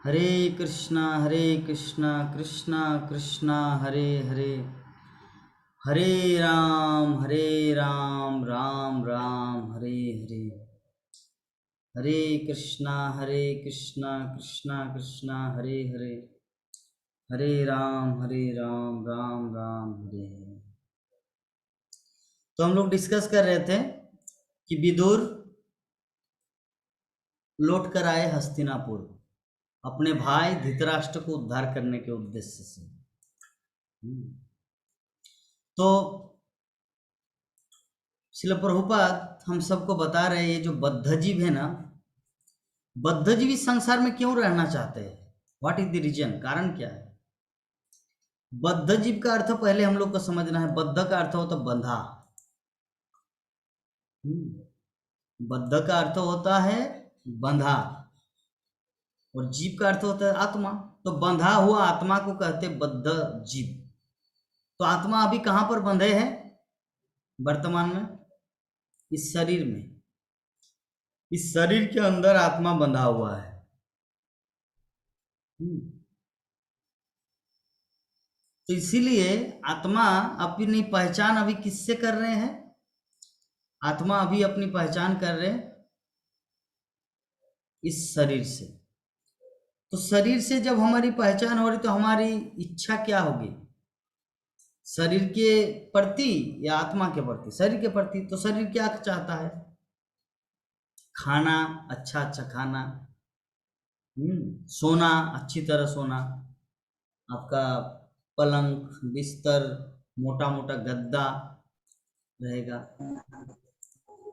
हरे कृष्णा कृष्णा कृष्णा हरे हरे, हरे राम राम राम हरे हरे। हरे कृष्णा कृष्णा कृष्णा हरे हरे, हरे राम राम राम हरे हरे। तो हम लोग डिस्कस कर रहे थे कि विदुर लौट कर आए हस्तिनापुर अपने भाई धृतराष्ट्र को उद्धार करने के उद्देश्य से। तो श्रील प्रभुपाद हम सबको बता रहे हैं, ये जो बद्ध जीव है ना, बद्ध जीव इस संसार में क्यों रहना चाहते हैं? What is the reason? कारण क्या है? बद्ध जीव का अर्थ पहले हम लोग को समझना है। बद्ध का अर्थ होता बंधा। बद्ध का अर्थ होता है बंधा और जीव का अर्थ होता है आत्मा। तो बंधा हुआ आत्मा को कहते बद्ध जीव। तो आत्मा अभी कहां पर बंधे है वर्तमान में? इस शरीर में। इस शरीर के अंदर आत्मा बंधा हुआ है। तो इसीलिए आत्मा अपनी पहचान अभी किससे कर रहे हैं? आत्मा अभी अपनी पहचान कर रहे हैं इस शरीर से। तो शरीर से जब हमारी पहचान हो रही तो हमारी इच्छा क्या होगी? शरीर के प्रति या आत्मा के प्रति? शरीर के प्रति। तो शरीर क्या चाहता है? खाना, अच्छा अच्छा खाना, सोना, अच्छी तरह सोना, आपका पलंग बिस्तर मोटा मोटा गद्दा रहेगा,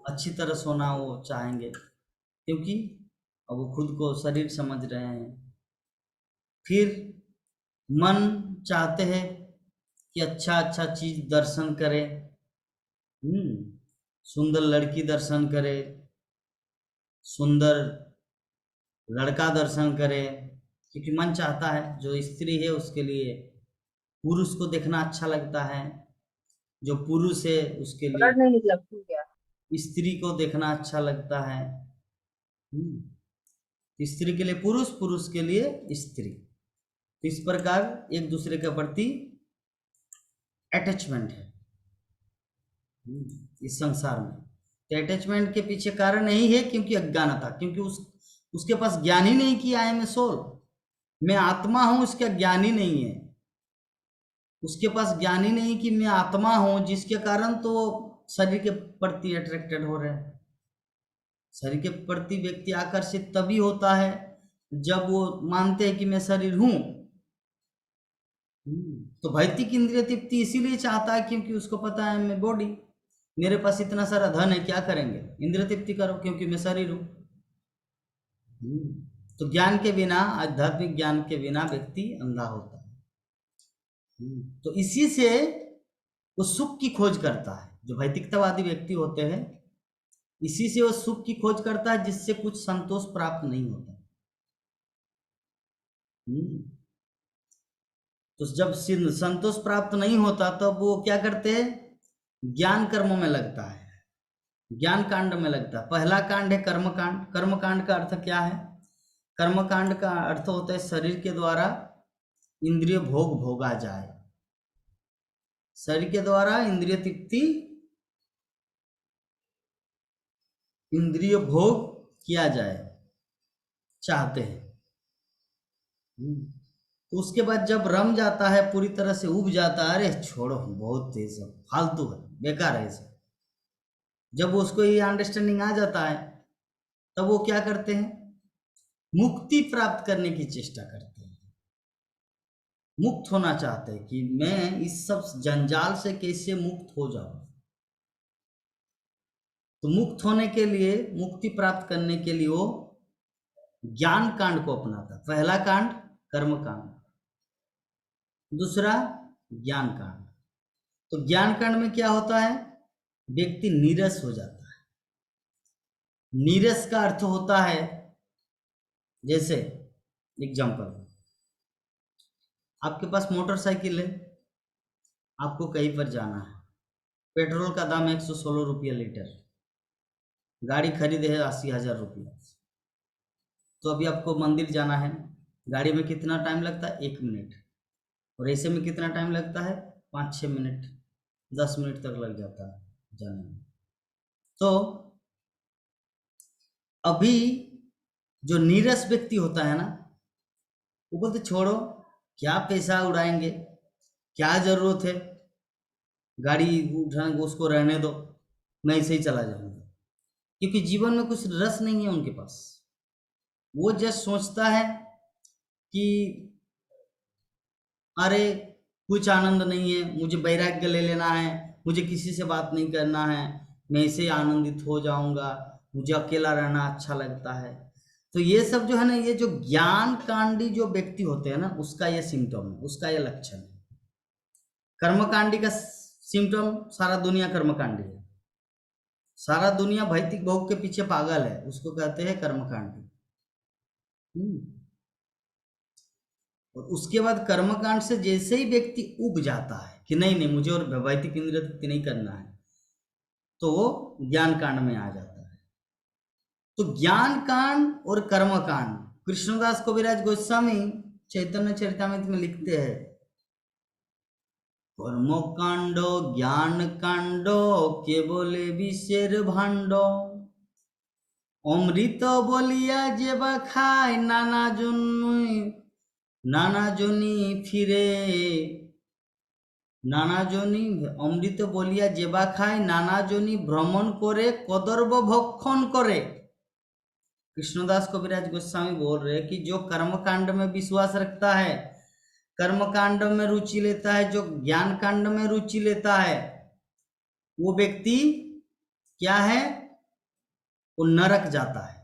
अच्छी तरह सोना वो चाहेंगे क्योंकि अब वो खुद को शरीर समझ रहे हैं। फिर मन चाहते हैं कि अच्छा अच्छा चीज दर्शन करे, सुंदर लड़की दर्शन करे, सुंदर लड़का दर्शन करे, क्योंकि मन चाहता है। जो स्त्री है उसके लिए पुरुष को देखना अच्छा लगता है, जो पुरुष है उसके लिए नहीं निकला क्या? स्त्री को देखना अच्छा लगता है। स्त्री के लिए पुरुष, पुरुष के लिए स्त्री। तो इस प्रकार एक दूसरे के प्रति अटैचमेंट है इस संसार में। तो अटैचमेंट के पीछे कारण यही है क्योंकि अज्ञानता, क्योंकि उसके पास ज्ञान ही नहीं कि आई एम ए सोल, मैं आत्मा हूं, इसका ज्ञान ही नहीं है। उसके पास ज्ञान ही नहीं कि मैं आत्मा हूं, जिसके कारण तो शरीर के प्रति अट्रैक्टेड हो रहे हैं। शरीर के प्रति व्यक्ति आकर्षित तभी होता है जब वो मानते हैं कि मैं शरीर हूं। तो भौतिक इंद्रिय तृप्ति इसीलिए चाहता है क्योंकि उसको पता है मैं बॉडी, मेरे पास इतना सारा धन है, क्या करेंगे? इंद्रिय तृप्ति करो, क्योंकि मैं शरीर हूं। तो ज्ञान के बिना, आध्यात्मिक ज्ञान के बिना व्यक्ति अंधा होता है। तो इसी से वो सुख की खोज करता है। जो भौतिकतावादी व्यक्ति होते हैं, इसी से वो सुख की खोज करता है जिससे कुछ संतोष प्राप्त नहीं होता। तो जब संतोष प्राप्त नहीं होता तब तो वो क्या करते हैं? ज्ञान कर्मों में लगता है, ज्ञान कांड में लगता है। पहला कांड है कर्म कांड। कर्म कांड का अर्थ क्या है? कर्म कांड का अर्थ होता है शरीर के द्वारा इंद्रिय भोग भोगा जाए, शरीर के द्वारा इंद्रिय तृप्ति, इंद्रिय भोग किया जाए चाहते हैं। तो उसके बाद जब रम जाता है, पूरी तरह से उब जाता है, अरे छोड़ो बहुत तेज है, फालतू है, बेकार है सब, जब उसको ये अंडरस्टैंडिंग आ जाता है तब वो क्या करते हैं? मुक्ति प्राप्त करने की चेष्टा करते हैं, मुक्त होना चाहते हैं कि मैं इस सब जंजाल से कैसे मुक्त हो जाऊं। तो मुक्त होने के लिए, मुक्ति प्राप्त करने के लिए वो ज्ञान कांड को अपनाता। पहला कांड कर्म कांड, दूसरा ज्ञान कांड। तो ज्ञान कांड में क्या होता है? व्यक्ति नीरस हो जाता है। नीरस का अर्थ होता है, जैसे एग्जांपल, आपके पास मोटरसाइकिल है, आपको कहीं पर जाना है, पेट्रोल का दाम 116 रुपया लीटर, गाड़ी खरीदे है 80,000 रुपया। तो अभी आपको मंदिर जाना है, गाड़ी में कितना टाइम लगता है? 1 मिनट। और ऐसे में कितना टाइम लगता है? 5-6 मिनट, 10 मिनट तक लग जाता है जाने में। तो अभी जो नीरस व्यक्ति होता है ना, वो बोलते छोड़ो, क्या पैसा उड़ाएंगे, क्या जरूरत है, गाड़ी उठाने को, उसको रहने दो, मैं ऐसे ही चला जाऊंगा। क्योंकि जीवन में कुछ रस नहीं है उनके पास। वो जस्ट सोचता है कि अरे कुछ आनंद नहीं है, मुझे वैराग्य ले लेना है, मुझे किसी से बात नहीं करना है, मैं ऐसे आनंदित हो जाऊंगा, मुझे अकेला रहना अच्छा लगता है। तो ये सब जो है ना, ये जो ज्ञान कांडी जो व्यक्ति होते हैं ना, उसका ये सिम्टम है, उसका ये लक्षण है। कर्मकांडी का सिम्टम, सारा दुनिया कर्मकांडी है, सारा दुनिया भौतिक भोग के पीछे पागल है, उसको कहते हैं कर्मकांडी। और उसके बाद कर्मकांड से जैसे ही व्यक्ति उब जाता है कि नहीं नहीं मुझे और वैदिक इंद्रिय तृप्ति नहीं करना है, तो वो ज्ञान कांड में आ जाता है। तो ज्ञान कांड और कर्म कांड, कृष्णदास कविराज गोस्वामी चैतन्य चरितामृत में लिखते हैं, कर्म कांड ज्ञान कांड के बोले विषेर भांड, অমৃত বলিয়া যেবা খায় নানা জনি ফিরে, নানা জনি অমৃত বলিয়া যেবা খায় নানা জনি ভ্রমণ করে কদর্ব ভক্ষণ করে। कृष्णदास कविराज गोस्वामी बोल रहे कि जो कर्मकांड में विश्वास रखता है, कर्मकांड में रुचि लेता है, जो ज्ञान कांड में रुचि लेता है, वो व्यक्ति क्या है? वो नरक जाता है।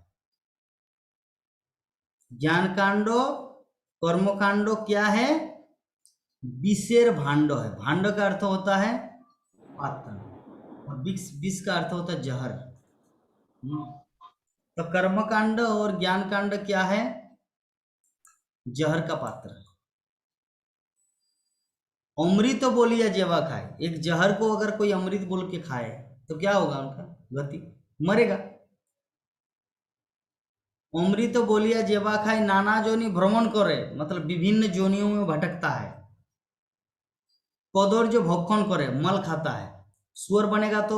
ज्ञान कांडो कर्म कांडो क्या है? विषेर भांडो है। भांडो का अर्थ होता है पात्र, और विष का अर्थ होता है जहर। तो कर्म कांड और ज्ञान कांड क्या है? जहर का पात्र। अमृत बोलिया जेवा खाए, एक जहर को अगर कोई अमृत बोल के खाए तो क्या होगा? उनका गति, मरेगा। अमृत बोलिया जेवा खाए नाना जोनी भ्रमण करे, मतलब विभिन्न जोनियों में भटकता है। कदर जो भक्षण करे, मल खाता है। सुअर बनेगा तो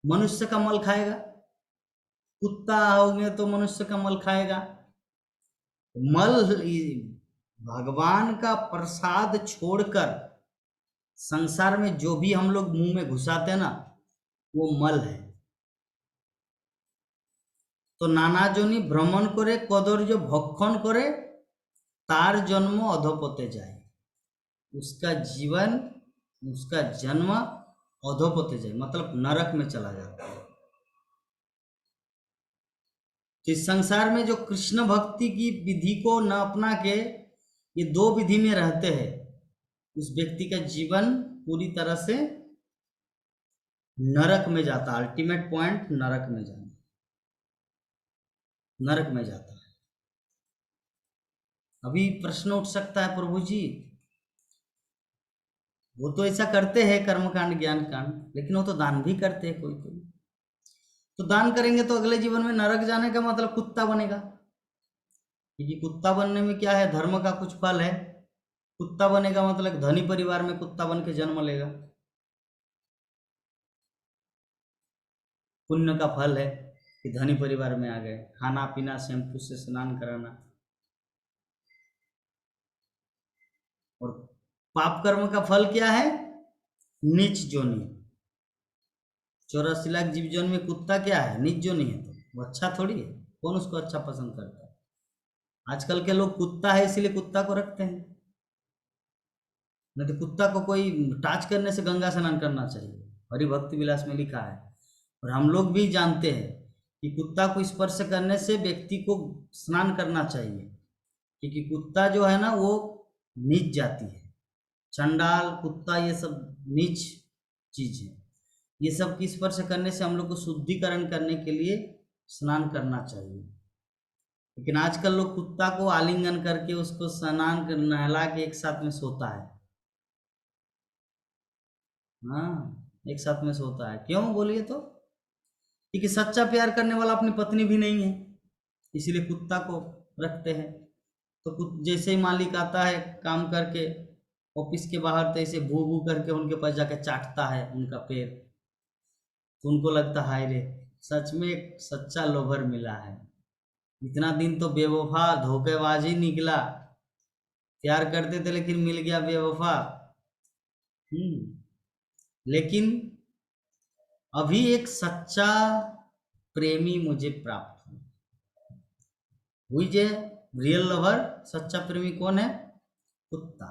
मनुष्य का मल खाएगा, कुत्ता होंगे तो मनुष्य का मल खाएगा। मल, भगवान का प्रसाद छोड़कर संसार में जो भी हम लोग मुंह में घुसाते हैं ना, वो मल है। तो नाना जोनी भ्रमण करे कदर जो भक्षण करे तार जन्म अधोपते जाए, उसका जीवन, उसका जन्म अधोपते जाए, मतलब नरक में चला जाता है। इस संसार में जो कृष्ण भक्ति की विधि को न अपना के ये दो विधि में रहते हैं, उस व्यक्ति का जीवन पूरी तरह से नरक में जाता है। अल्टीमेट पॉइंट नरक में जाना, नरक में जाता है। अभी प्रश्न उठ सकता है, प्रभु जी वो तो ऐसा करते हैं कर्मकांड ज्ञान कांड, लेकिन वो तो दान भी करते हैं कोई कोई। तो दान करेंगे तो अगले जीवन में नरक जाने का मतलब कुत्ता बनेगा, क्योंकि कुत्ता बनने में क्या है? धर्म का कुछ फल है। कुत्ता बनेगा मतलब धनी परिवार में कुत्ता बन के जन्म लेगा, पुण्य का फल है कि धनी परिवार में आ गए, खाना पीना, शैम्पू से स्नान कराना। और पाप कर्म का फल क्या है? नीच जोनी। 84 लाख जीव जोन में कुत्ता क्या है? नीच जोनी है। तो वो अच्छा थोड़ी है, कौन उसको अच्छा पसंद करता है? आजकल के लोग कुत्ता है इसीलिए कुत्ता को रखते हैं, नहीं तो कुत्ता को कोई टच करने से गंगा स्नान करना चाहिए, हरि भक्ति विलास में लिखा है। और हम लोग भी जानते हैं कि कुत्ता को स्पर्श करने से व्यक्ति को स्नान करना चाहिए, क्योंकि कुत्ता जो है ना वो नीच जाती है। चंडाल, कुत्ता, ये सब नीच चीज है। ये सब की स्पर्श करने से हम लोग को शुद्धिकरण करने के लिए स्नान करना चाहिए। लेकिन आजकल लोग कुत्ता को आलिंगन करके उसको स्नान कर नहला के एक साथ में सोता है। हाँ, एक साथ में सोता है। क्यों बोलिए तो? क्योंकि सच्चा प्यार करने वाला अपनी पत्नी भी नहीं है, इसीलिए कुत्ता को रखते हैं। तो कुछ जैसे ही मालिक आता है काम करके ऑफिस के बाहर, तो ऐसे भू भू करके उनके पास जाके चाटता है उनका पैर, तो उनको लगता है हाय रे, सच में एक सच्चा लोभर मिला है। इतना दिन तो बेवफा धोखेबाज ही निकला, प्यार करते थे लेकिन मिल गया बेवफा। लेकिन अभी एक सच्चा प्रेमी मुझे प्राप्त हुई। जे रियल लवर, सच्चा प्रेमी कौन है? कुत्ता।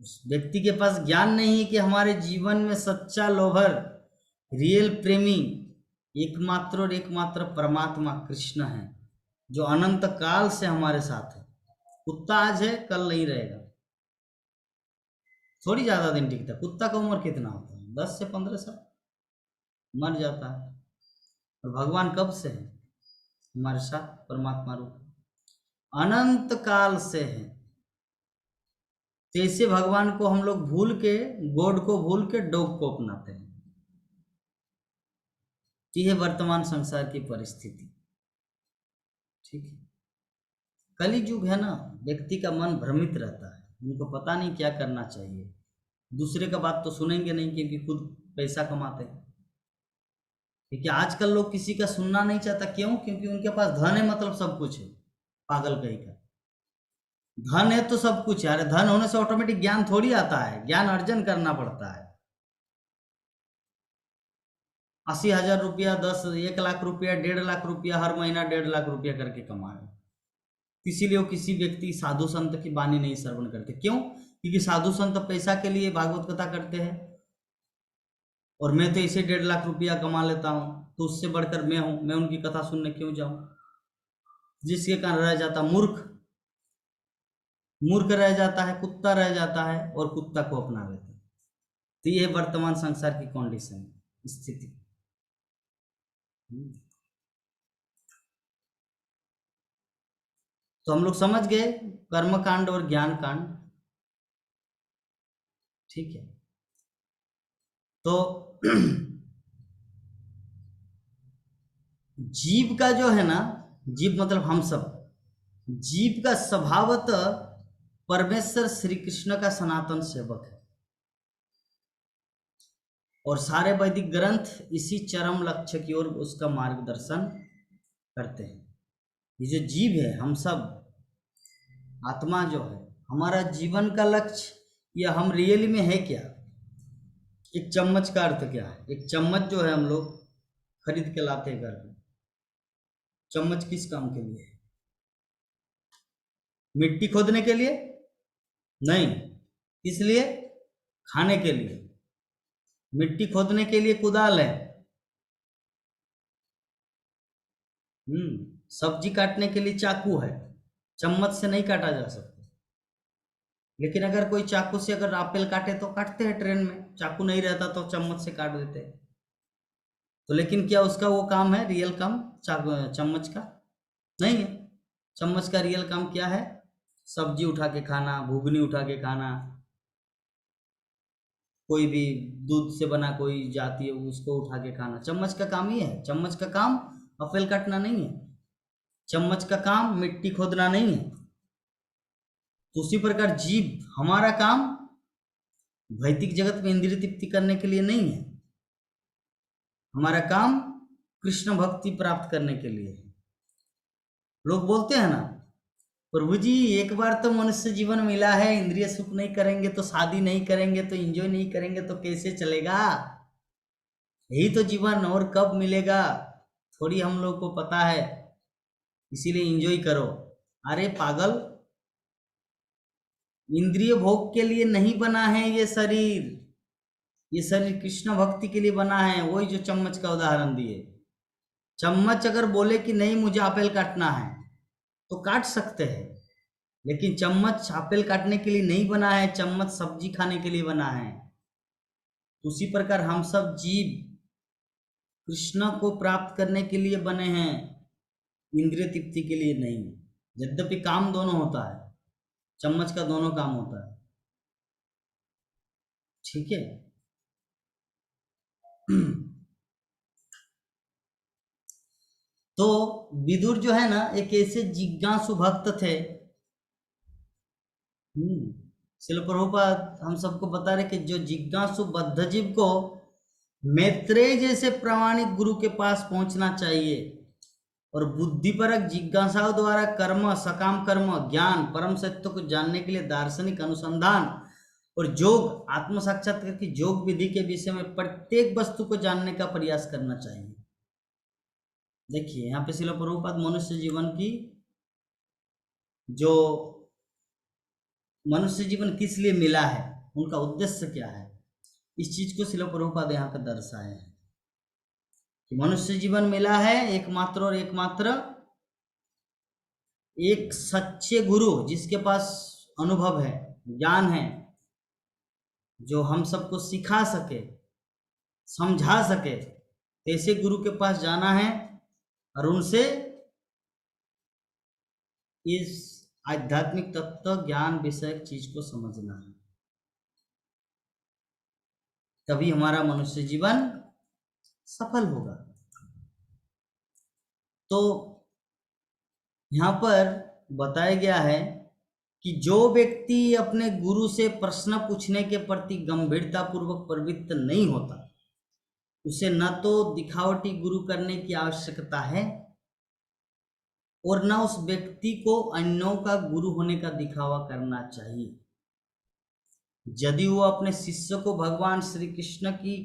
उस व्यक्ति के पास ज्ञान नहीं है कि हमारे जीवन में सच्चा लोभर, रियल प्रेमी एकमात्र और एकमात्र परमात्मा कृष्ण है, जो अनंत काल से हमारे साथ है। कुत्ता आज है, कल नहीं रहेगा, थोड़ी ज्यादा दिन टिकता। कुत्ता का उम्र कितना होता है? 10 से 15 साल, मर जाता है। और भगवान कब से है हमारे साथ? परमात्मा रूप अनंत काल से है। तो ऐसे भगवान को हम लोग भूल के, गॉड को भूल के डॉग को अपनाते हैं। यह वर्तमान संसार की परिस्थिति, ठीक है। कली युग है ना, व्यक्ति का मन भ्रमित रहता है, उनको पता नहीं क्या करना चाहिए। दूसरे का बात तो सुनेंगे नहीं, क्योंकि खुद पैसा कमाते हैं। क्योंकि आजकल लोग किसी का सुनना नहीं चाहता। क्यों? क्योंकि उनके पास धन है, मतलब सब कुछ है। पागल कहीं का, धन है तो सब कुछ है। अरे धन होने से ऑटोमेटिक ज्ञान थोड़ी आता है, ज्ञान अर्जन करना पड़ता है। 80,000 रुपया, 1 लाख रुपया, 1.5 लाख रुपया, हर महीना 1.5 लाख रुपया करके कमाए। इसीलिए वो किसी व्यक्ति साधु संत की वाणी नहीं श्रवण करते। क्यों? क्योंकि साधु संत पैसा के लिए भागवत कथा करते हैं, और मैं तो इसे 1.5 लाख रुपया कमा लेता हूँ, तो उससे बढ़कर मैं हूँ, मैं उनकी कथा सुनने क्यों जाऊं? जिसके कारण रह जाता मूर्ख, मूर्ख रह जाता है, कुत्ता रह जाता है, और कुत्ता को अपना लेता है। तो ये वर्तमान संसार की कंडीशन, स्थिति। तो हम लोग समझ गए कर्म कांड और ज्ञान कांड, ठीक है। तो जीव का जो है ना, जीव मतलब हम सब, जीव का स्वभावतः परमेश्वर श्री कृष्ण का सनातन सेवक है, और सारे वैदिक ग्रंथ इसी चरम लक्ष्य की ओर उसका मार्गदर्शन करते हैं। ये जो जीव है, हम सब आत्मा जो है, हमारा जीवन का लक्ष्य या हम रियली में है क्या? एक चम्मच का अर्थ क्या है? एक चम्मच जो है हम लोग खरीद के लाते हैं घर में, चम्मच किस काम के लिए है? मिट्टी खोदने के लिए नहीं, इसलिए खाने के लिए। मिट्टी खोदने के लिए कुदाल है, सब्जी काटने के लिए चाकू है, चम्मच से नहीं काटा जा सकता। लेकिन अगर कोई चाकू से अगर एप्पल काटे तो काटते हैं ट्रेन में, चाकू नहीं रहता तो चम्मच से काट देते हैं। तो लेकिन क्या उसका वो काम है, रियल काम चम्मच का? नहीं है। चम्मच का रियल काम क्या है? सब्जी उठा के खाना, घुगनी उठा के खाना, कोई भी दूध से बना कोई जाती है उसको उठा के खाना, चम्मच का काम ही है। चम्मच का काम एप्पल काटना नहीं है, चम्मच का काम मिट्टी खोदना नहीं है। तो उसी प्रकार जीव, हमारा काम भौतिक जगत में इंद्रिय तृप्ति करने के लिए नहीं है, हमारा काम कृष्ण भक्ति प्राप्त करने के लिए है। लोग बोलते हैं ना, प्रभु जी एक बार तो मनुष्य जीवन मिला है, इंद्रिय सुख नहीं करेंगे तो, शादी नहीं करेंगे तो, एंजॉय नहीं करेंगे तो कैसे चलेगा? यही तो जीवन, और कब मिलेगा थोड़ी हम लोग को पता है, इसीलिए एंजॉय करो। अरे पागल, इंद्रिय भोग के लिए नहीं बना है ये शरीर, ये शरीर कृष्ण भक्ति के लिए बना है। वही जो चम्मच का उदाहरण दिए, चम्मच अगर बोले कि नहीं मुझे एप्पल काटना है तो काट सकते हैं, लेकिन चम्मच एप्पल काटने के लिए नहीं बना है, चम्मच सब्जी खाने के लिए बना है। तो उसी प्रकार हम सब जीव कृष्ण को प्राप्त करने के लिए बने हैं, इंद्रिय तृप्ति के लिए नहीं। यद्यपि काम दोनों होता है, चम्मच का दोनों काम होता है, ठीक है। तो विदुर जो है ना एक ऐसे जिज्ञासु भक्त थे। श्रील प्रभुपाद हम सबको बता रहे कि जो जिज्ञासु बद्धजीव को मैत्रेय जैसे प्रामाणिक गुरु के पास पहुंचना चाहिए और बुद्धिपरक जिज्ञासाओं द्वारा कर्म, सकाम कर्म, ज्ञान, परम सत्य को जानने के लिए दार्शनिक अनुसंधान और योग, आत्म साक्षात्कार की योग विधि के विषय में प्रत्येक वस्तु को जानने का प्रयास करना चाहिए। देखिए यहाँ पे श्रील प्रभुपाद मनुष्य जीवन की जो मनुष्य जीवन किस लिए मिला है, उनका उद्देश्य क्या है, इस चीज को श्रील प्रभुपाद यहाँ पे दर्शाए हैं कि मनुष्य जीवन मिला है एकमात्र और एकमात्र एक सच्चे गुरु जिसके पास अनुभव है, ज्ञान है, जो हम सबको सिखा सके, समझा सके। ऐसे गुरु के पास जाना है और उनसे इस आध्यात्मिक तत्व ज्ञान विषयक चीज को समझना है, तभी हमारा मनुष्य जीवन सफल होगा। तो यहाँ पर बताया गया है कि जो व्यक्ति अपने गुरु से प्रश्न पूछने के प्रति गंभीरता पूर्वक प्रवृत्त नहीं होता, उसे न तो दिखावटी गुरु करने की आवश्यकता है और न उस व्यक्ति को अन्यों का गुरु होने का दिखावा करना चाहिए। यदि वो अपने शिष्य को भगवान श्री कृष्ण की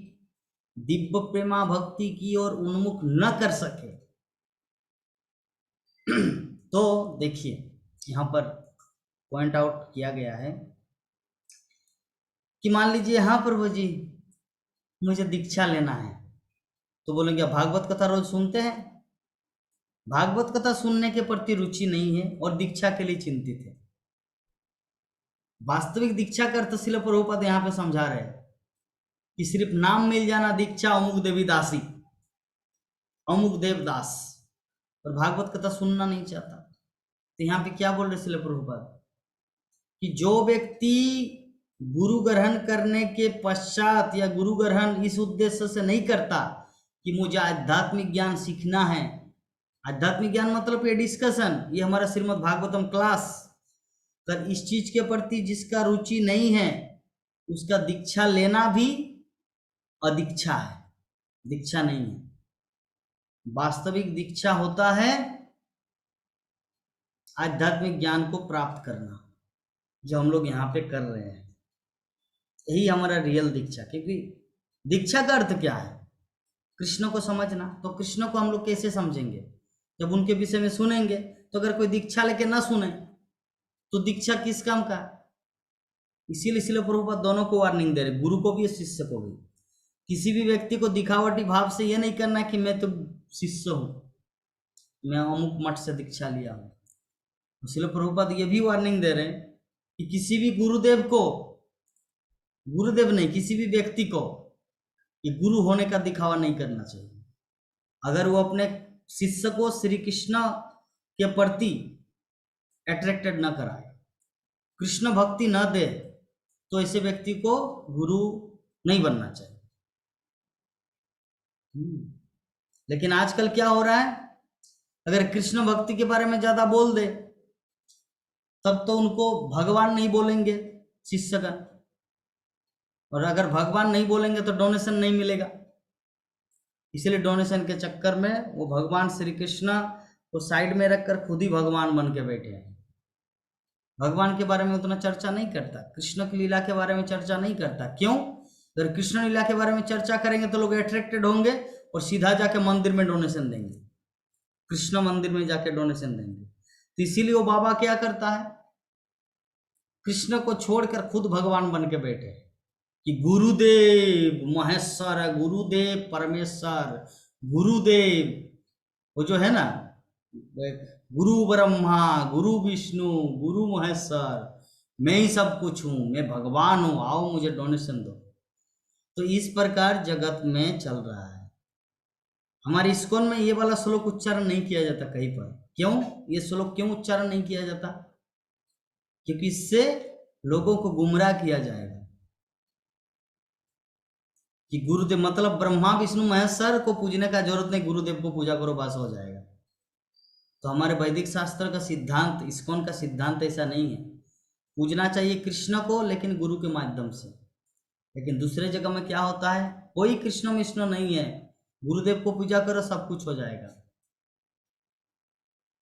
दिव्य प्रेमा भक्ति की ओर उन्मुख न कर सके तो देखिए यहाँ पर पॉइंट आउट किया गया है कि मान लीजिए हाँ प्रभु जी मुझे दीक्षा लेना है, तो बोलेंगे भागवत कथा रोज सुनते हैं, भागवत कथा सुनने के प्रति रुचि नहीं है और दीक्षा के लिए चिंतित है। वास्तविक दीक्षा का अर्थ श्रील प्रभुपाद यहाँ पे समझा रहे हैं कि सिर्फ नाम मिल जाना दीक्षा, अमुक देवीदासी, अमुक देवदास, और भागवत कथा सुनना नहीं चाहता। तो यहाँ पे क्या बोल रहे श्रील प्रभुपाद कि जो व्यक्ति गुरु ग्रहण करने के पश्चात या गुरु ग्रहण इस उद्देश्य से नहीं करता कि मुझे आध्यात्मिक ज्ञान सीखना है, आध्यात्मिक ज्ञान मतलब ये डिस्कशन, ये हमारा श्रीमद् भागवतम क्लास, तर इस चीज के प्रति जिसका रुचि नहीं है उसका दीक्षा लेना भी अदीक्षा है, दीक्षा नहीं है। वास्तविक दीक्षा होता है आध्यात्मिक ज्ञान को प्राप्त करना, जो हम लोग यहाँ पे कर रहे हैं, यही हमारा रियल दीक्षा। क्योंकि दीक्षा का अर्थ क्या है? कृष्ण को समझना। तो कृष्ण को हम लोग कैसे समझेंगे? जब उनके विषय में सुनेंगे। तो अगर कोई दीक्षा लेके ना सुने तो दीक्षा किस काम का? इसीलिए प्रभुपाद दोनों को वार्निंग दे रहे, गुरु को भी और शिष्य को भी। किसी भी व्यक्ति को दिखावटी भाव से यह नहीं करना कि मैं तो शिष्य हूं, मैं अमुक मठ से दीक्षा लिया हूं। इसलिए प्रभुपाद ये भी वार्निंग दे रहे हैं कि किसी भी गुरुदेव को, गुरुदेव नहीं, किसी भी व्यक्ति को ये गुरु होने का दिखावा नहीं करना चाहिए। अगर वो अपने शिष्य को श्री कृष्ण के प्रति अट्रैक्टेड न कराए, कृष्ण भक्ति न दे, तो ऐसे व्यक्ति को गुरु नहीं बनना चाहिए। लेकिन आजकल क्या हो रहा है, अगर कृष्ण भक्ति के बारे में ज्यादा बोल दे तब तो उनको भगवान नहीं बोलेंगे शिष्यगण, और अगर भगवान नहीं बोलेंगे तो डोनेशन नहीं मिलेगा। इसलिए डोनेशन के चक्कर में वो भगवान श्री कृष्ण को साइड में रखकर खुद ही भगवान बन के बैठे हैं। भगवान के बारे में उतना चर्चा नहीं करता, कृष्ण की लीला के बारे में चर्चा नहीं करता। क्यों? अगर कृष्ण लीला के बारे में चर्चा करेंगे तो लोग अट्रैक्टेड होंगे और सीधा जाके मंदिर में डोनेशन देंगे, कृष्ण मंदिर में जाके डोनेशन देंगे। तो इसीलिए वो बाबा क्या करता है, कृष्ण को छोड़कर खुद भगवान बन के बैठे कि गुरुदेव महेश्वर है, गुरुदेव परमेश्वर, गुरुदेव वो जो है ना, गुरु ब्रह्मा, गुरु विष्णु, गुरु महेश्वर, मैं ही सब कुछ हूं, मैं भगवान हूं, आओ मुझे डोनेशन दो। तो इस प्रकार जगत में चल रहा है। हमारे इस्कॉन में ये वाला श्लोक उच्चारण नहीं किया जाता कहीं पर। क्यों? ये श्लोक क्यों उच्चारण नहीं किया जाता? क्योंकि इससे लोगों को गुमराह किया जाएगा कि गुरुदेव मतलब ब्रह्मा विष्णु महेश्वर को पूजने का जरूरत नहीं, गुरुदेव को पूजा करो बस हो जाएगा। तो हमारे वैदिक शास्त्र का सिद्धांत, इस्कॉन का सिद्धांत ऐसा नहीं है। पूजना चाहिए कृष्ण को, लेकिन गुरु के माध्यम से। लेकिन दूसरे जगह में क्या होता है, कोई कृष्ण मिष्ण नहीं है, गुरुदेव को पूजा करो सब कुछ हो जाएगा।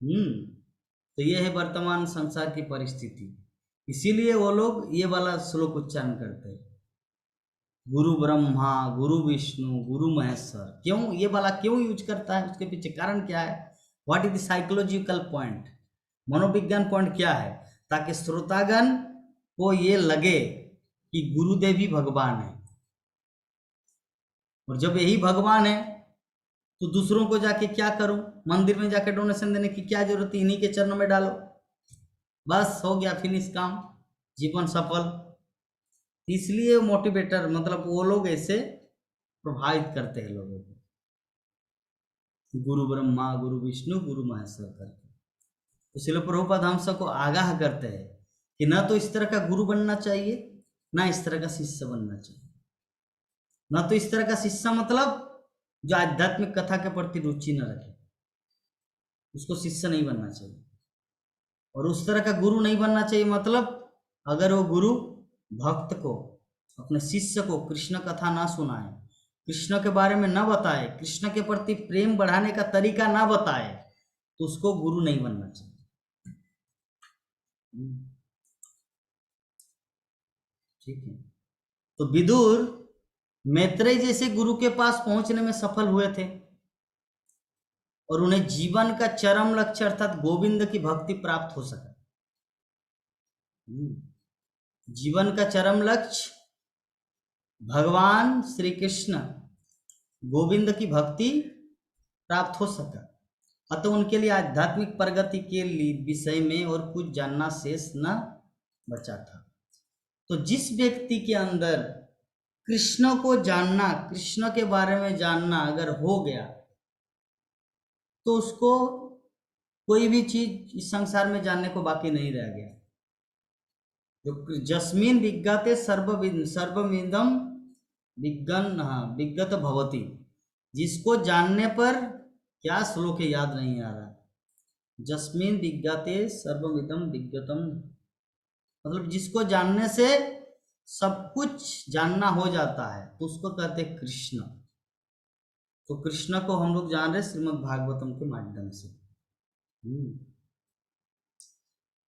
तो ये है वर्तमान संसार की परिस्थिति। इसीलिए वो लोग ये वाला श्लोक उच्चारण करते हैं, गुरु ब्रह्मा गुरु विष्णु गुरु महेश्वर। क्यों ये वाला क्यों यूज करता है, उसके पीछे कारण क्या है, what is the psychological point, मनोविज्ञान पॉइंट क्या है, ताकि श्रोतागण को ये लगे कि गुरुदेव ही भगवान है। और जब यही भगवान है तो दूसरों को जाके क्या करूं, मंदिर में जाके डोनेशन देने की क्या जरूरत है, इन्हीं के चरणों में डालो, बस हो गया, फिनिश काम, जीवन सफल। इसलिए मोटिवेटर मतलब वो लोग ऐसे प्रभावित करते हैं लोगों को, गुरु ब्रह्मा गुरु विष्णु गुरु महेश्वर करके। तो श्रील प्रभुपाद हम सबको आगाह करते हैं कि ना तो इस तरह का गुरु बनना चाहिए, ना इस तरह का शिष्य बनना चाहिए। ना तो इस तरह का शिष्य मतलब जो आध्यात्मिक कथा के प्रति रुचि न रखे, उसको शिष्य नहीं बनना चाहिए। और उस तरह का गुरु नहीं बनना चाहिए मतलब अगर वो गुरु भक्त को, अपने शिष्य को कृष्ण कथा ना सुनाए, कृष्ण के बारे में ना बताए, कृष्ण के प्रति प्रेम बढ़ाने का तरीका ना बताए, तो उसको गुरु नहीं बनना चाहिए। ठीक है। तो विदुर मैत्रेय जैसे गुरु के पास पहुंचने में सफल हुए थे और उन्हें जीवन का चरम लक्ष्य अर्थात गोविंद की भक्ति प्राप्त हो सका। जीवन का चरम लक्ष्य भगवान श्री कृष्ण गोविंद की भक्ति प्राप्त हो सका। अतः उनके लिए आध्यात्मिक प्रगति के लिए विषय में और कुछ जानना शेष न बचा था। तो जिस व्यक्ति के अंदर कृष्ण को जानना, कृष्ण के बारे में जानना अगर हो गया, तो उसको कोई भी चीज इस संसार में जानने को बाकी नहीं रह गया। जो जस्मिन विज्ञाते सर्वमिदं विज्ञत भवति, जिसको जानने पर क्या श्लोक है याद नहीं आ रहा, जस्मिन विज्ञाते सर्वमिदं विज्ञतम, मतलब जिसको जानने से सब कुछ जानना हो जाता है, तो उसको कहते हैं कृष्ण। तो कृष्ण को हम लोग जान रहे श्रीमद् भागवतम के माध्यम से।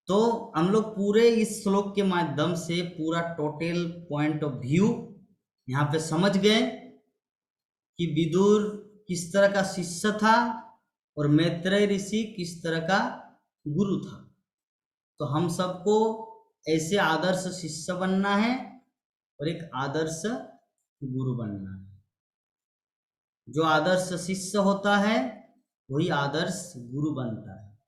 तो हम लोग पूरे इस श्लोक के माध्यम से पूरा टोटल पॉइंट ऑफ व्यू यहाँ पे समझ गए कि विदुर किस तरह का शिष्य था और मैत्रेय ऋषि किस तरह का गुरु था। तो हम सबको ऐसे आदर्श शिष्य बनना है और एक आदर्श गुरु बनना है। जो आदर्श शिष्य होता है वही आदर्श गुरु बनता है,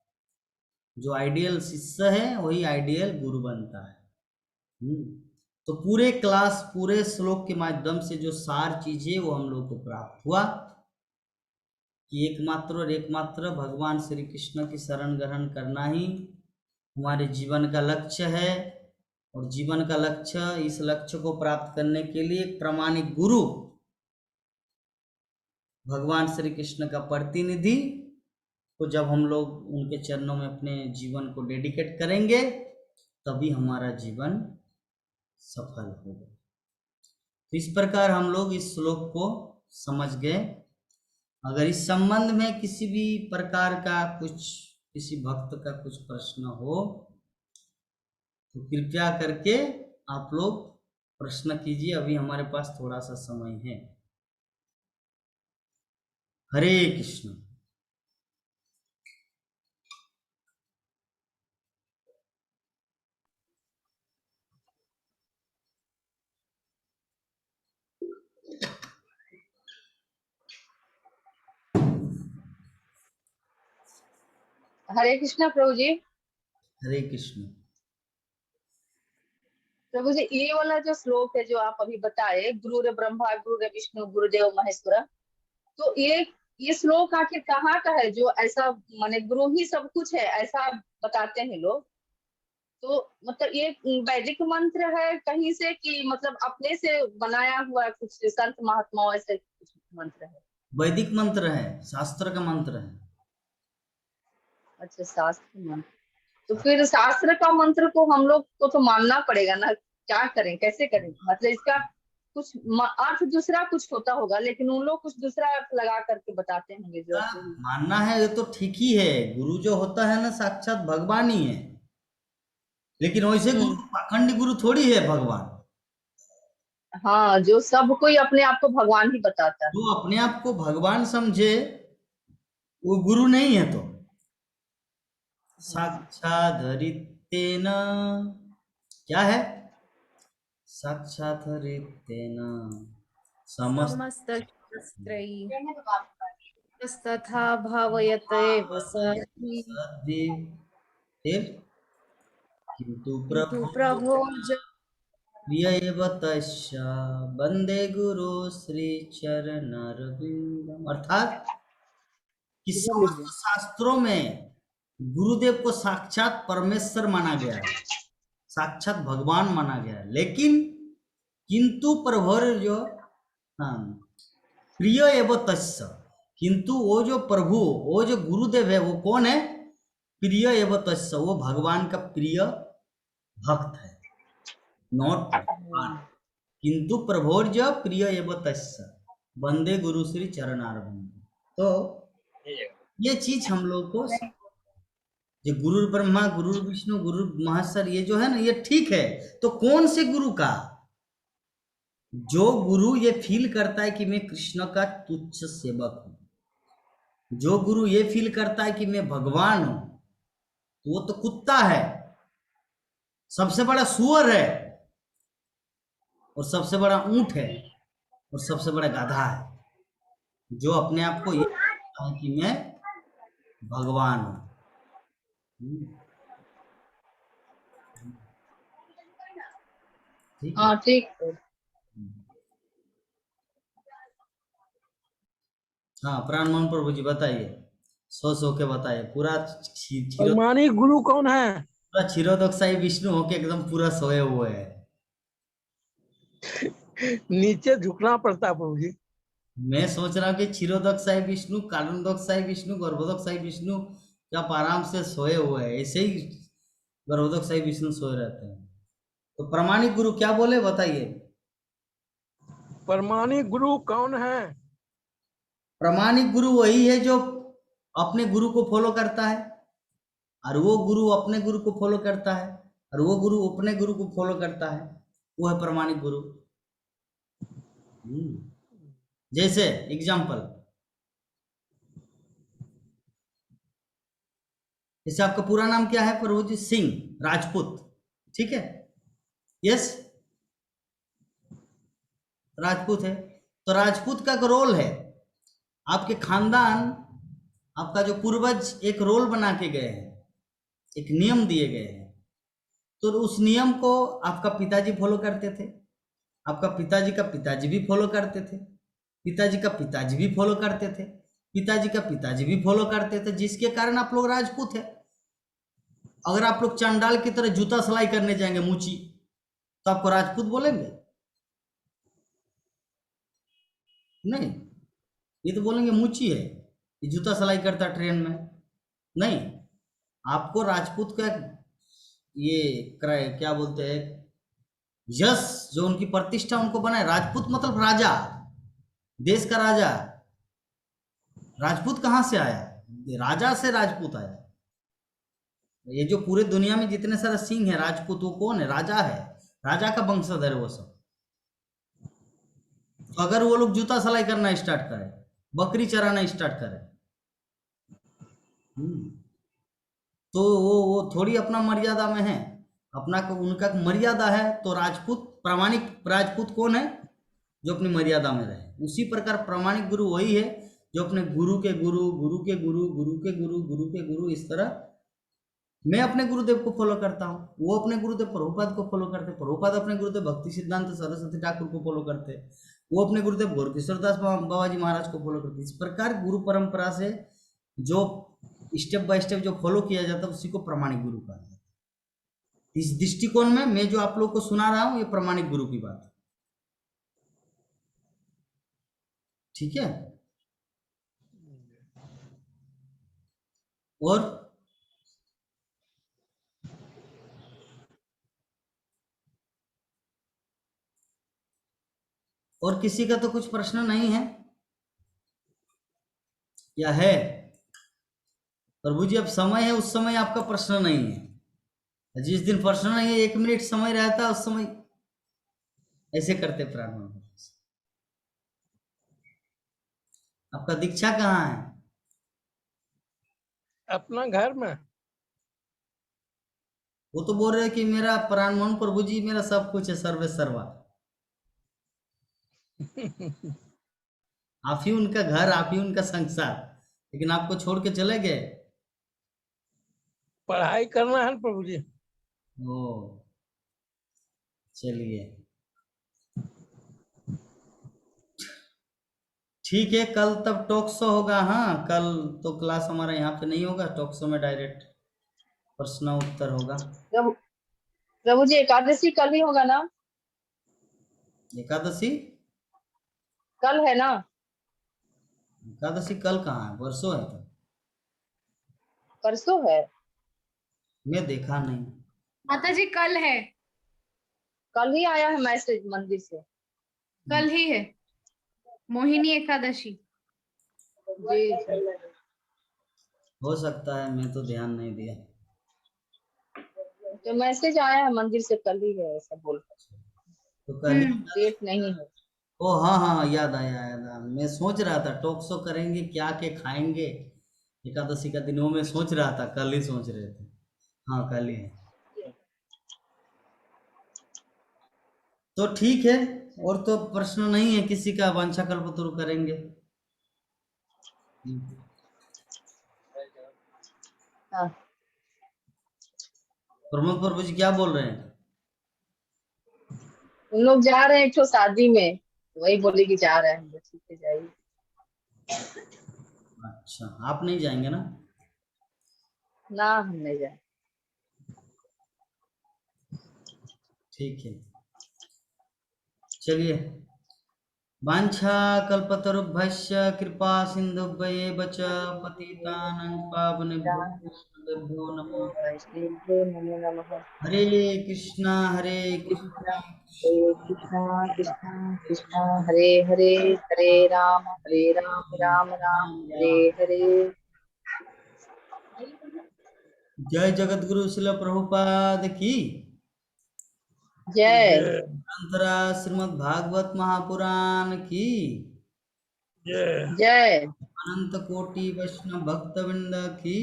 जो आइडियल शिष्य है वही आइडियल गुरु बनता है। तो पूरे क्लास, पूरे श्लोक के माध्यम से जो सार चीजें वो हम लोग को प्राप्त हुआ कि एकमात्र और एकमात्र भगवान श्री कृष्ण की शरण ग्रहण करना ही हमारे जीवन का लक्ष्य है। और जीवन का लक्ष्य, इस लक्ष्य को प्राप्त करने के लिए एक प्रामाणिक गुरु भगवान श्री कृष्ण का प्रतिनिधि को जब हम लोग उनके चरणों में अपने जीवन को डेडिकेट करेंगे, तभी हमारा जीवन सफल होगा। तो इस प्रकार हम लोग इस श्लोक को समझ गए। अगर इस संबंध में किसी भी प्रकार का कुछ, किसी भक्त का कुछ प्रश्न हो तो कृपया करके आप लोग प्रश्न कीजिए, अभी हमारे पास थोड़ा सा समय है। हरे कृष्ण। हरे कृष्णा प्रभु जी। हरे कृष्ण। प्रभु जी, ये वाला जो श्लोक है जो आप अभी बताए, गुरुर ब्रह्मा गुरुर विष्णु गुरुदेव महेश्वर, तो ये श्लोक आखिर कहाँ का है जो ऐसा माने गुरु ही सब कुछ है ऐसा बताते हैं लोग? तो मतलब ये वैदिक मंत्र है कहीं से कि मतलब अपने से बनाया हुआ कुछ संत महात्माओं ऐसे कुछ मंत्र है? वैदिक मंत्र है, शास्त्र का मंत्र है। अच्छा, शास्त्र मंत्र। तो फिर शास्त्र का मंत्र को हम लोग को तो मानना पड़ेगा ना, क्या करें, कैसे करें? मतलब इसका कुछ अर्थ दूसरा कुछ होता होगा, लेकिन उन लोग कुछ दूसरा अर्थ लगा करके बताते होंगे जो सही। मानना है ये तो ठीक ही है, गुरु जो होता है ना साक्षात भगवान ही है, लेकिन वैसे गुरु हम्म। पाखंडी गुरु थोड़ी है भगवान। हाँ, जो सब कोई अपने आप को भगवान ही बताता है। जो अपने आप को भगवान समझे वो गुरु नहीं है। तो हाँ। साक्षाधरितेन क्या है, साक्षाधरितेन समस्त समस्तशास्त्रैस्तथा भावयतेव स फिर किंतु किन्तु प्रभु प्रभो प्रिय एव तस्य वंदे गुरु श्री चरणारविंदम। अर्थात कि समस्त शास्त्रों में गुरुदेव को साक्षात परमेश्वर माना गया है, साक्षात भगवान माना गया है, लेकिन किंतु प्रभुर जो, हाँ, प्रिय एवं तस्य, किंतु वो जो प्रभु, वो जो गुरुदेव है वो कौन है, प्रिय एवं तस्य, वो भगवान का प्रिय भक्त है, नॉट भगवान। किंतु प्रभोर जो प्रिय एवं तस्य वंदे गुरु श्री चरणारविंद। तो ये चीज हम लोग को, ये गुरु ब्रह्मा गुरु विष्णु गुरु महेश्वर ये जो है ना ये ठीक है। तो कौन से गुरु का, जो गुरु ये फील करता है कि मैं कृष्ण का तुच्छ सेवक हूं, जो गुरु ये फील करता है कि मैं भगवान हूं, तो वो तो कुत्ता है, सबसे बड़ा सुअर है, और सबसे बड़ा ऊंट है, और सबसे बड़ा गाधा है, जो अपने आप को ये कहता है कि मैं भगवान हूं। ठीक है। हाँ, ठीक है। हाँ, प्राण मोहन प्रभु जी बताइए, सो के बताइए, पूरा प्रमाणिक गुरु कौन है? पूरा क्षीरोदकशाही विष्णु होके एकदम पूरा सोए हुए है। नीचे झुकना पड़ता है प्रभु जी। मैं सोच रहा हूँ कि क्षीरोदकशाही विष्णु, कारणोदकशाही विष्णु, गर्भोदकशाही विष्णु क्या आप आराम से सोए हुए हैं, ऐसे ही गर्भोदकशाही विष्णु सोए रहते हैं। तो प्रमाणिक गुरु क्या बोले बताइए। प्रमाणिक गुरु कौन है? प्रमाणिक गुरु वही है जो अपने गुरु को फॉलो करता है, और वो गुरु अपने गुरु को फॉलो करता है, और वो गुरु अपने गुरु को फॉलो करता है, वो है प्रमाणिक गुरु। जैसे एग्जाम्पल, जैसे आपका पूरा नाम क्या है प्रभु जी? सिंह राजपूत, ठीक है, यस, राजपूत है। तो राजपूत का एक रोल है, आपके खानदान, आपका जो पूर्वज एक रोल बना के गए हैं, एक नियम दिए गए हैं, तो उस नियम को आपका पिताजी फॉलो करते थे, आपका पिताजी का पिताजी भी फॉलो करते थे, पिताजी का पिताजी भी फॉलो करते थे, पिताजी का पिताजी भी फॉलो करते थे, जिसके कारण आप लोग राजपूत है। अगर आप लोग चंडाल की तरह जूता सिलाई करने जाएंगे मुची, तो आपको राजपूत बोलेंगे? नहीं, ये तो बोलेंगे मुची है, ये जूता सिलाई करता है ट्रेन में। नहीं, आपको राजपूत का ये क्या बोलते हैं, यश जो उनकी प्रतिष्ठा उनको बनाए, राजपूत मतलब राजा, देश का राजा। राजपूत कहाँ से आया? राजा से राजपूत आया। ये जो पूरे दुनिया में जितने सारे सिंह है राजपूत, वो कौन है? राजा है, राजा का वंशधर है वो सब। तो अगर वो लोग जूता सिलाई करना स्टार्ट करें, बकरी चराना स्टार्ट करें, तो वो थोड़ी अपना मर्यादा में है, अपना उनका मर्यादा है। तो राजपूत, प्रामाणिक राजपूत कौन है? जो अपनी मर्यादा में रहे। उसी प्रकार प्रामाणिक गुरु वही है जो अपने गुरु के गुरु, गुरु के गुरु, गुरु के गुरु, गुरु के गुरु, इस तरह। मैं अपने गुरुदेव को फॉलो करता हूँ, वो अपने गुरुदेव प्रभुपाद को फॉलो करते, प्रभुपाद अपने गुरुदेव भक्ति सिद्धांत सरस्वती ठाकुर को फॉलो करते, वो अपने गुरुदेव गोरकिशोर दास बाबा जी महाराज को फॉलो करते। इस प्रकार गुरु परंपरा से जो स्टेप बाय स्टेप जो फॉलो किया जाता है उसी को प्रामाणिक गुरु कहा जाता है। इस दृष्टिकोण में मैं जो आप लोग को सुना रहा हूं ये प्रामाणिक गुरु की बात है, ठीक है। और और किसी का तो कुछ प्रश्न नहीं है या है? प्रभु जी अब समय है, उस समय आपका प्रश्न नहीं है। जिस दिन प्रश्न नहीं है, 1 मिनट समय रहता है, उस समय ऐसे करते प्रारंभ। आपका दीक्षा कहाँ है? अपना घर में। वो तो बोल रहे हैं कि मेरा प्राण मोहन प्रभु जी मेरा सब कुछ है, सर्वे सर्वा। आप ही उनका घर, आप ही उनका संसार, लेकिन आपको छोड़ के चले गए। पढ़ाई करना है ना प्रभु जी। ओ, चलिए ठीक है, कल तब टॉक शो होगा। हाँ, कल तो क्लास हमारा यहाँ पे नहीं होगा, टॉक शो में डायरेक्ट प्रश्न उत्तर होगा। प्रभु प्रभु जी एकादशी कल ही होगा ना? एकादशी? कल है ना? एकादशी कल कहाँ है? परसों है तो। परसों है। मैं देखा नहीं। माता जी कल है, कल ही आया है मैसेज मंदिर से। कल ही है मोहिनी एकादशी। जी जी। हो सकता है, मैं तो ध्यान नहीं दिया। तो मैसेज आया है मंदिर से, कल ही है ऐसा बोल। तो कल डेट नहीं है। ओ हाँ हाँ हाँ, याद आया याद आया। मैं सोच रहा था टॉक शो करेंगे, क्या के खाएंगे एकादशी का दिन, वो मैं सोच रहा था, कल ही सोच रहे थे। हाँ, कल ही है। तो ठीक है, और तो प्रश्न नहीं है किसी का, वांछा कल्पतरु करेंगे। हाँ, प्रमोद प्रभु जी क्या बोल रहे हैं? उन लोग जा रहे हैं एक ठो शादी में, वही बोले कि जा रहे हैं। ठीक है, जाइए। अच्छा, आप नहीं जाएंगे ना? ना, हम नहीं जाए। ठीक है, चलिए। वांछा कल्पतरुभ्यश्च कृपा सिन्धुभ्येव च पतितानां पावनेभ्यो वैष्णवेभ्यो नमः। वैष्णवेभ्यो नमो नमः। हरे कृष्णा हरे कृष्ण कृष्णा हरे कृष्णा कृष्णा कृष्णा हरे हरे, हरे राम राम राम हरे हरे। जय जगत गुरु शिल प्रभुपाद की जय जय अंतरा श्रीमद् भागवत महापुराण की जय जय अनंत कोटि वैष्णव भक्तवृंद की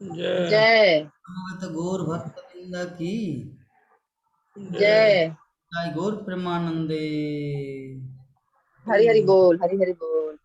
जय जय समवेत गौर भक्तवृंद की जय। जय। जय गौर प्रेमानंदे। हरि हरि बोल, हरि हरि बोल।